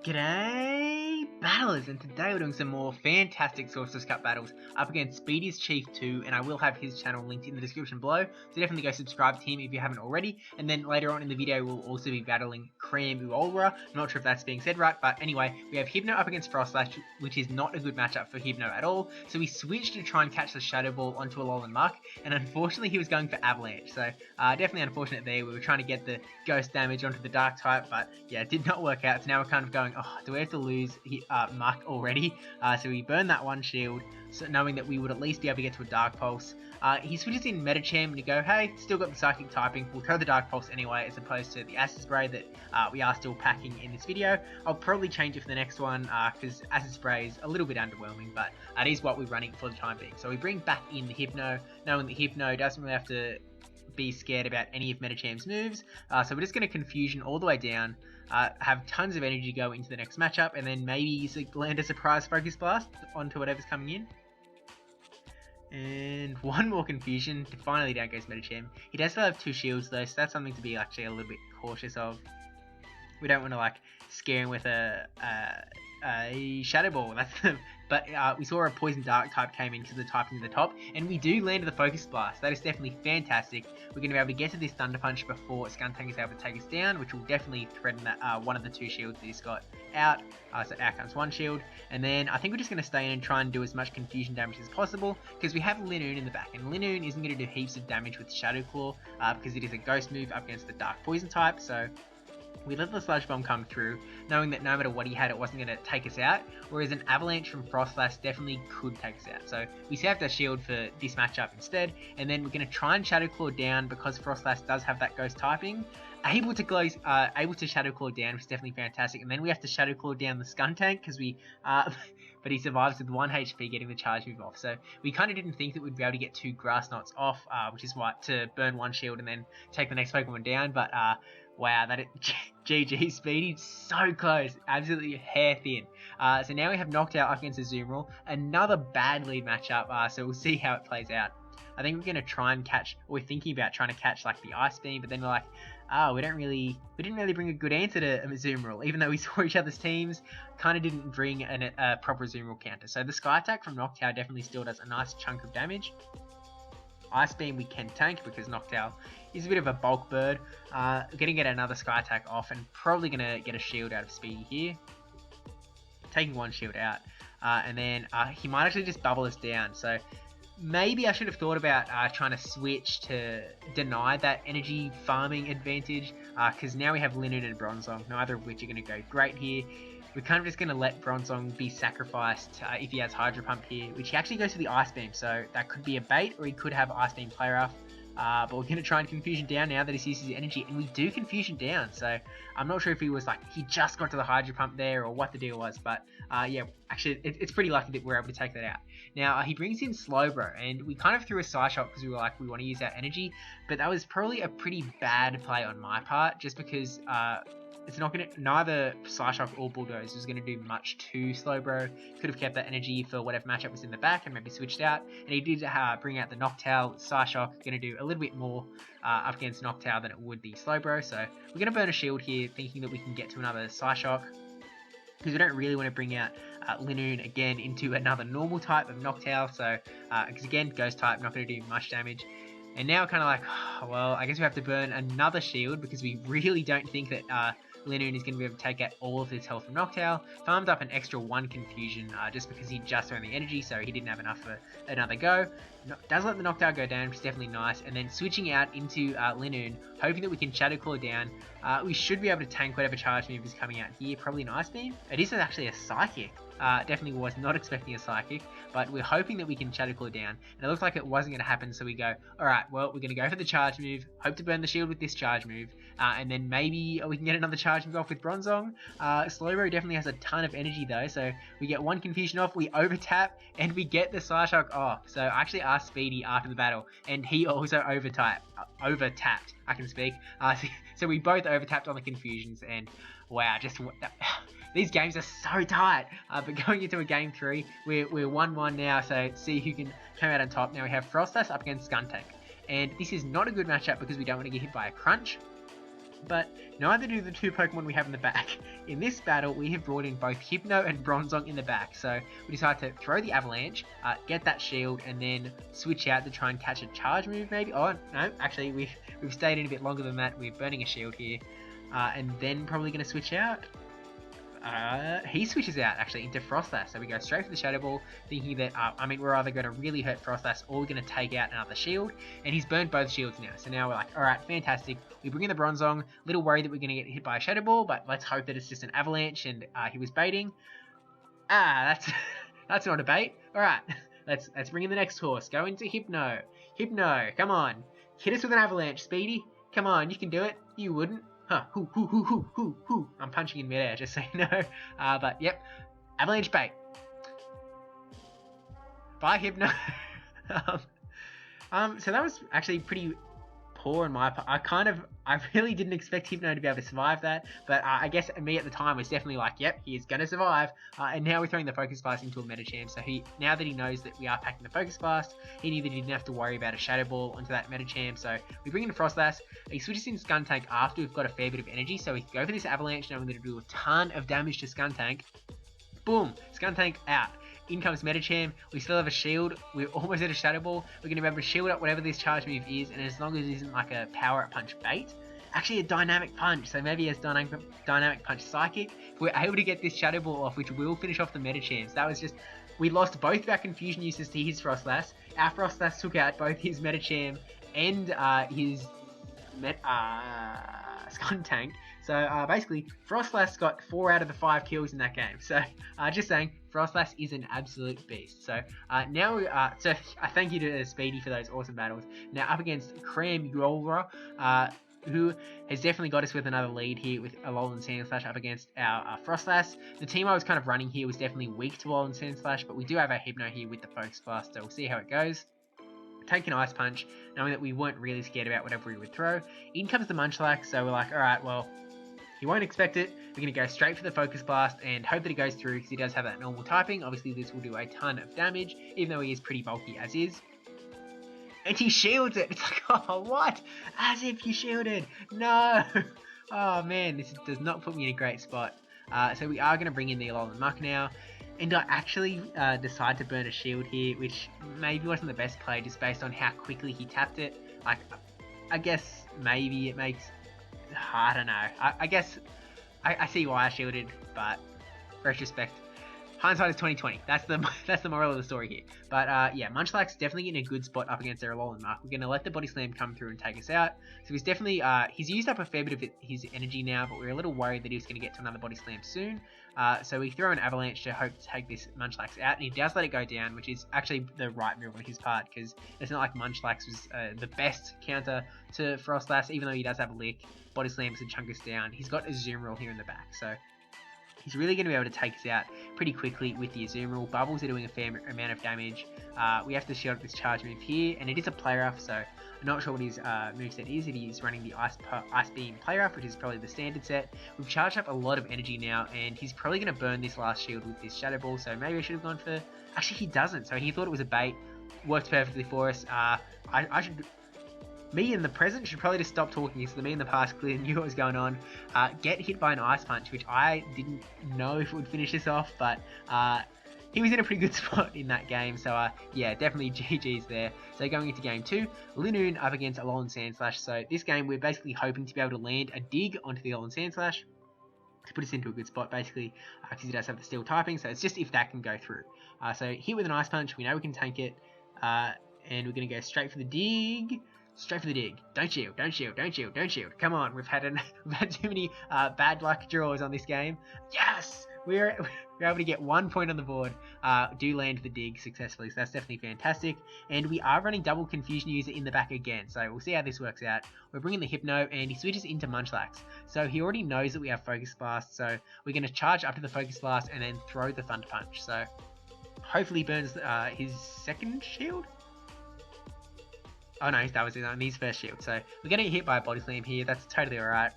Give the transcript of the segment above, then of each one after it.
G'day battlers, and today we're doing some more fantastic Sorcerous Cup battles up against SpeediestChief2, and I will have his channel linked in the description below, so definitely go subscribe to him if you haven't already. And then later on in the video we'll also be battling Yahwertle. I'm not sure if that's being said right, but anyway, we have Hypno up against Frostlash, which is not a good matchup for Hypno at all, so we switched to try and catch the Shadow Ball onto a Alolan Muck, and unfortunately he was going for Avalanche, so definitely unfortunate there. We were trying to get the Ghost damage onto the Dark type, but yeah, it did not work out, so now we're kind of going, oh, do we have to lose Muck already? So we burned that one shield, so knowing that we would at least be able to get to a Dark Pulse. He switches in Medicham to go, hey, still got the Psychic typing, we'll throw the Dark Pulse anyway, as opposed to the Acid Spray that we are still packing in this video. I'll probably change it for the next one, because Acid Spray is a little bit underwhelming, but it is what we're running for the time being. So we bring back in the Hypno, knowing that Hypno doesn't really have to be scared about any of Medicham's moves, so we're just going to Confusion all the way down, have tons of energy go into the next matchup, and then maybe land a surprise Focus Blast onto whatever's coming in. And one more Confusion to finally down goes Medicham. He does still have 2 shields though, so that's something to be actually a little bit cautious of. We don't want to like scare him with a Shadow Ball. But we saw a Poison Dark type came into the typing to the top, and we do land the Focus Blast. That is definitely fantastic. We're going to be able to get to this Thunder Punch before Skuntank is able to take us down, which will definitely threaten that one of the 2 shields that he's got out. So out comes 1 shield, and then I think we're just going to stay in and try and do as much confusion damage as possible, because we have Linoon in the back, and Linoon isn't going to do heaps of damage with Shadow Claw, because it is a Ghost move up against the Dark Poison type, so we let the Sludge Bomb come through, knowing that no matter what he had, it wasn't going to take us out, whereas an Avalanche from Frostlash definitely could take us out. So we saved our shield for this matchup instead, and then we're going to try and Shadow Claw down because Frostlash does have that Ghost typing. Able to Shadow Claw down, which is definitely fantastic, and then we have to Shadow Claw down the Skuntank because we, but he survives with 1 HP getting the charge move off. So we kind of didn't think that we'd be able to get 2 Grass Knots off, which is why to burn 1 shield and then take the next Pokemon down. But wow, GG Speedy, so close, absolutely hair thin. So now we have Knocked Out up against Azumarill, another bad lead matchup. So we'll see how it plays out. I think we're going to try and catch, or we're thinking about trying to catch like the Ice Beam, but then we're like, we didn't really bring a good answer to Azumarill, even though we saw each other's teams, kind of didn't bring a proper Azumarill counter. So the Sky Attack from Noctowl definitely still does a nice chunk of damage. Ice Beam we can tank because Noctowl is a bit of a bulk bird. We're going to get another Sky Attack off and probably going to get a shield out of Speedy here. Taking 1 shield out, and then he might actually just bubble us down. So maybe I should have thought about trying to switch to deny that energy farming advantage, because now we have Linoon and Bronzong, neither of which are going to go great here. We're kind of just going to let Bronzong be sacrificed if he has Hydro Pump here, which he actually goes for the Ice Beam, so that could be a bait, or he could have Ice Beam Play Rough. But we're going to try and Confusion down now that he sees his energy, and we do Confusion down, so I'm not sure if he was like, he just got to the Hydro Pump there, or what the deal was, but yeah, actually, it's pretty lucky that we're able to take that out. Now, he brings in Slowbro, and we kind of threw a Psyshock because we were like, we want to use our energy, but that was probably a pretty bad play on my part, just because it's not going to, neither Psyshock or Bulldoze was going to do much to Slowbro. Could have kept that energy for whatever matchup was in the back and maybe switched out. And he did bring out the Noctowl. Psyshock going to do a little bit more up against Noctowl than it would be Slowbro. So we're going to burn a shield here, thinking that we can get to another Psyshock, because we don't really want to bring out Linoon again into another normal type of Noctowl. So because again, Ghost type, not going to do much damage. And now kind of like, oh, well, I guess we have to burn another shield because we really don't think that Linoon is going to be able to take out all of his health from Noctowl. Farmed up an extra 1 Confusion just because he just earned the energy, so he didn't have enough for another go. Does let the Noctowl go down, which is definitely nice. And then switching out into Linoon, hoping that we can Shadow Claw down. We should be able to tank whatever charge move is coming out here, probably an Ice Beam. It is actually a Psychic. Definitely was not expecting a Psychic, but we're hoping that we can Shadow Claw down. And it looks like it wasn't going to happen, so we go, alright, well, we're going to go for the charge move, hope to burn the shield with this charge move, and then maybe we can get another charge move off with Bronzong. Slowbro definitely has a ton of energy though, so we get 1 Confusion off, we over-tap, and we get the Psyshock off. So I actually asked Speedy after the battle, and he also over-tapped, I can speak. So we both over-tapped on the Confusions, and wow, just these games are so tight. But going into a game 3, we're 1-1 now, so see who can come out on top. Now we have Frostlash up against Skuntank, and this is not a good matchup because we don't want to get hit by a Crunch. but neither do the two Pokemon we have in the back. In this battle, we have brought in both Hypno and Bronzong in the back, so we decided to throw the Avalanche, get that shield, and then switch out to try and catch a charge move maybe. Oh, no, actually, we've stayed in a bit longer than that. We're burning a shield here, and then probably going to switch out. He switches out actually into Frostlass, so we go straight for the Shadow Ball, thinking that we're either going to really hurt Frostlass or we're going to take out another shield, and he's burned both shields now. So now we're like, all right, fantastic. We bring in the Bronzong, little worried that we're going to get hit by a Shadow Ball, but let's hope that it's just an Avalanche, and he was baiting. That's not a bait. All right, let's bring in the next horse. Go into Hypno. Hypno, come on, hit us with an Avalanche, Speedy. Come on, you can do it. You wouldn't. Huh, hoo. I'm punching in midair, just so you know. But yep, Avalanche bait. Bye, Hypno. So that was actually pretty poor on my part. I really didn't expect Hypno to be able to survive that, but I guess me at the time was definitely like, yep, he is gonna survive. And now we're throwing the Focus Blast into a Medicham, so now that he knows that we are packing the Focus Blast, he knew that he didn't have to worry about a Shadow Ball onto that Medicham. So we bring in Frostlass. He switches in Skuntank after we've got a fair bit of energy, so we can go for this Avalanche. Now we're going to do a ton of damage to Skuntank. Boom, Skuntank out. In comes Medicham. We still have a shield. We're almost at a Shadow Ball. We're going to be able to shield up whatever this charge move is, and as long as it isn't like a Power Up Punch bait, actually a Dynamic Punch, so maybe as Dynamic Punch Psychic, if we're able to get this Shadow Ball off, which will finish off the Medichams. That was just, we lost both of our Confusion uses to his Frostlass. Our Frostlass took out both his Medicham and his Skuntank. So basically, Frostlass got 4 out of the 5 kills in that game. So just saying, Frostlass is an absolute beast. So now, so I thank you to Speedy for those awesome battles. Now up against Yahwertle, who has definitely got us with another lead here with Alolan Sandslash up against our Frostlass. The team I was kind of running here was definitely weak to Alolan Sandslash, but we do have our Hypno here with the Focus Blast, so we'll see how it goes. Take an Ice Punch, knowing that we weren't really scared about whatever we would throw. In comes the Munchlax, so we're like, alright, well, he won't expect it. We're going to go straight for the Focus Blast and hope that it goes through because he does have that normal typing. Obviously, this will do a ton of damage, even though he is pretty bulky as is. And he shields it. It's like, oh, what? As if he shielded. No. Oh, man, this does not put me in a great spot. So we are going to bring in the Alolan Muck now. And I actually decide to burn a shield here, which maybe wasn't the best play just based on how quickly he tapped it. Like, I guess maybe it makes... I don't know. I guess I see why I shielded, but retrospect, hindsight is 20/20. That's the moral of the story here. But yeah, Munchlax definitely in a good spot up against their Alolan Muck. We're gonna let the Body Slam come through and take us out. So he's definitely he's used up a fair bit of his energy now, but we're a little worried that he was gonna get to another Body Slam soon. So we throw an Avalanche to hope to take this Munchlax out, and he does let it go down, which is actually the right move on his part, because it's not like Munchlax was the best counter to Frostlass, even though he does have a Lick, Body Slams and chunk us down. He's got a Zoom Roll here in the back, so he's really going to be able to take us out pretty quickly with the Zoom Roll. Bubbles are doing a fair amount of damage. We have to shield up this charge move here, and it is a Play Rough, so I'm not sure what his moveset is. If he's running the Ice Beam Play Rough, which is probably the standard set. We've charged up a lot of energy now, and he's probably going to burn this last shield with this Shadow Ball, so maybe I should have gone for... Actually, he doesn't, so he thought it was a bait. Worked perfectly for us. I should... Me in the present should probably just stop talking, so the me in the past clearly knew what was going on. Get hit by an Ice Punch, which I didn't know if it would finish this off, but he was in a pretty good spot in that game, so yeah, definitely GG's there. So going into game 2, Linoon up against Alolan Sandslash. So this game, we're basically hoping to be able to land a dig onto the Alolan Sandslash to put us into a good spot, basically, because he does have the Steel typing, so it's just if that can go through. So hit with an Ice Punch, we know we can tank it, and we're going to go straight for the dig. Straight for the dig. Don't shield, don't shield, don't shield, don't shield. Come on, we've had too many bad luck draws on this game. Yes! We're able to get 1 point on the board. Do land the dig successfully, so that's definitely fantastic. And we are running double Confusion user in the back again, so we'll see how this works out. We're bringing the Hypno, and he switches into Munchlax. So he already knows that we have Focus Blast, so we're going to charge up to the Focus Blast and then throw the Thunder Punch. So hopefully he burns his second shield? Oh no, that was his first shield. So we're going to get hit by a Body Slam here. That's totally alright.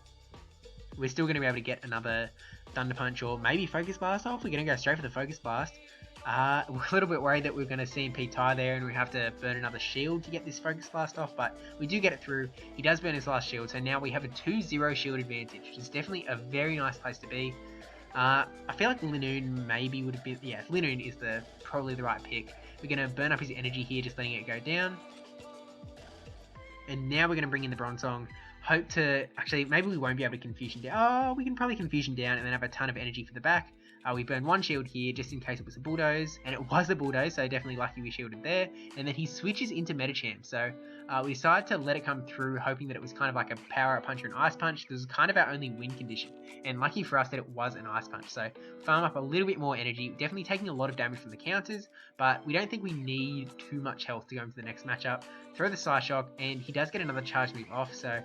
We're still going to be able to get another Thunder Punch or maybe Focus Blast off. We're going to go straight for the Focus Blast. We're a little bit worried that we're going to CMP tie there and we have to burn another shield to get this focus blast off, but we do get it through. He does burn his last shield, so now we have a 2-0 shield advantage, which is definitely a very nice place to be. I feel like Linoon maybe would have been, yeah, Linoon is probably the right pick. We're going to burn up his energy here, just letting it go down. And now we're going to bring in the Bronzong. Hope to, actually, maybe we won't be able to Confusion down. Oh, we can probably Confusion down and then have a ton of energy for the back. We burned one shield here just in case it was a Bulldoze, and it was a Bulldoze, so definitely lucky we shielded there. And then he switches into Metachamp, so we decided to let it come through, hoping that it was kind of like a Power Up Punch or an Ice Punch, because it was kind of our only win condition. And lucky for us that it was an Ice Punch, so farm up a little bit more energy, definitely taking a lot of damage from the counters, but we don't think we need too much health to go into the next matchup. Throw the Psyshock, and he does get another charge move off, so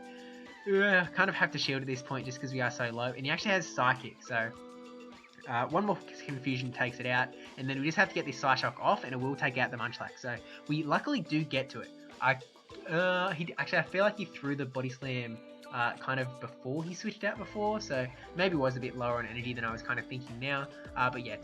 kind of have to shield at this point just because we are so low. And he actually has Psychic, so one more Confusion takes it out, and then we just have to get this Psyshock off, and it will take out the Munchlax. So we luckily do get to it. I feel like he threw the Body Slam kind of before he switched out before, so maybe was a bit lower on energy than I was kind of thinking now. But yeah,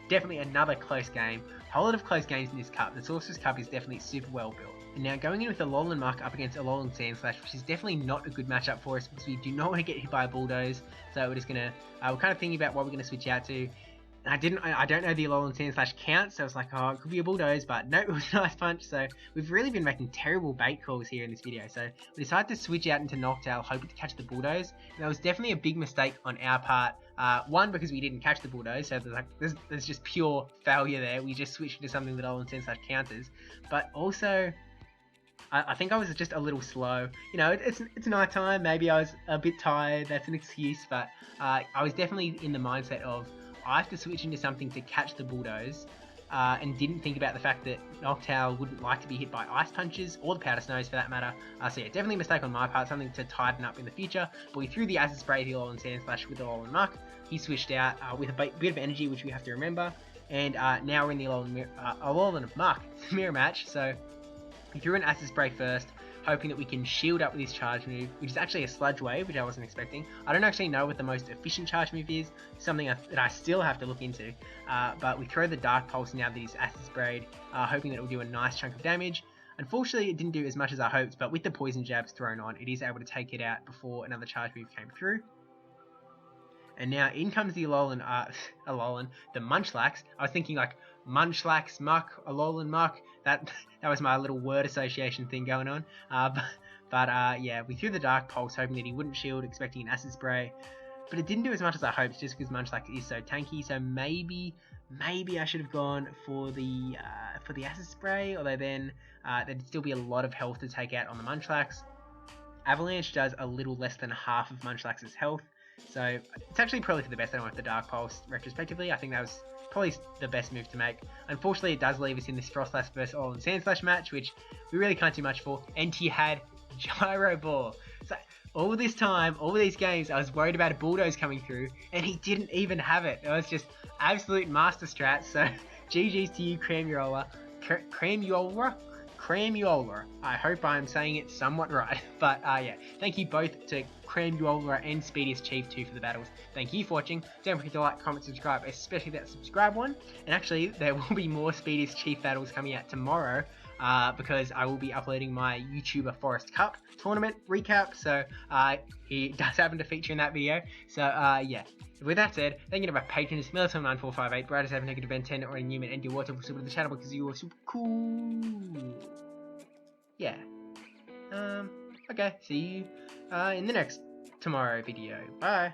definitely another close game. A whole lot of close games in this cup. The Sorcerous Cup is definitely super well built. And now going in with a Alolan Muck up against a Alolan Sandslash, which is definitely not a good matchup for us because we do not want to get hit by a Bulldoze. So we're just gonna, we're kind of thinking about what we're gonna switch out to. I don't know the Alolan Sandslash count, so I was like, oh, it could be a Bulldoze, but nope, it was a Ice Punch. So we've really been making terrible bait calls here in this video. So we decided to switch out into Noctowl, hoping to catch the Bulldoze. And that was definitely a big mistake on our part. One, because we didn't catch the Bulldoze, so there's just pure failure there. We just switched into something that Alolan Sandslash counters. But also, I think I was just a little slow. You know, it's night time. Maybe I was a bit tired. That's an excuse, but I was definitely in the mindset of I have to switch into something to catch the Bulldoze, and didn't think about the fact that Noctowl wouldn't like to be hit by Ice Punches or the Powder Snows for that matter. So yeah, definitely a mistake on my part. Something to tighten up in the future. But we threw the Acid Spray to the Alolan Sandslash with the Alolan He switched out with a bit of energy, which we have to remember. And now we're in the Alolan Muck mirror match. So we threw an Acid Spray first, hoping that we can shield up with this charge move, which is actually a Sludge Wave, which I wasn't expecting. I don't actually know what the most efficient charge move is, something that I still have to look into. But we throw the Dark Pulse now that he's Acid Sprayed, hoping that it will do a nice chunk of damage. Unfortunately, it didn't do as much as I hoped, but with the Poison Jabs thrown on, it is able to take it out before another charge move came through. And now in comes the Alolan, the Munchlax. I was thinking like Munchlax, Muck, Alolan Muck. That was my little word association thing going on. Yeah, we threw the Dark Pulse, hoping that he wouldn't shield, expecting an Acid Spray. But it didn't do as much as I hoped, just because Munchlax is so tanky. So maybe I should have gone for the Acid Spray, although then there'd still be a lot of health to take out on the Munchlax. Avalanche does a little less than half of Munchlax's health. So it's actually probably for the best that I went with the Dark Pulse retrospectively. I think that was probably the best move to make. Unfortunately, it does leave us in this Frostlass vs Alolan Sandslash match, which we really can't do much for. And he had Gyro Ball. So all this time, all these games, I was worried about a Bulldoze coming through, and he didn't even have it. It was just absolute master strat. So GG's to you, Cramuola. I hope I'm saying it somewhat right. But yeah, thank you both to Cramuola and SpeediestChief2 for the battles. Thank you for watching. Don't forget to like, comment, subscribe, especially that subscribe one. And actually, there will be more SpeediestChief battles coming out tomorrow, because I will be uploading my YouTuber Forest Cup tournament recap. So he does happen to feature in that video. So yeah. With that said, thank you to my patrons, Melatonin9458, brajSF, -Ben10, NotRandyN3wman and Yahwertle for super to the channel because you were super cool. Yeah. Okay, see you in the next tomorrow video. Bye.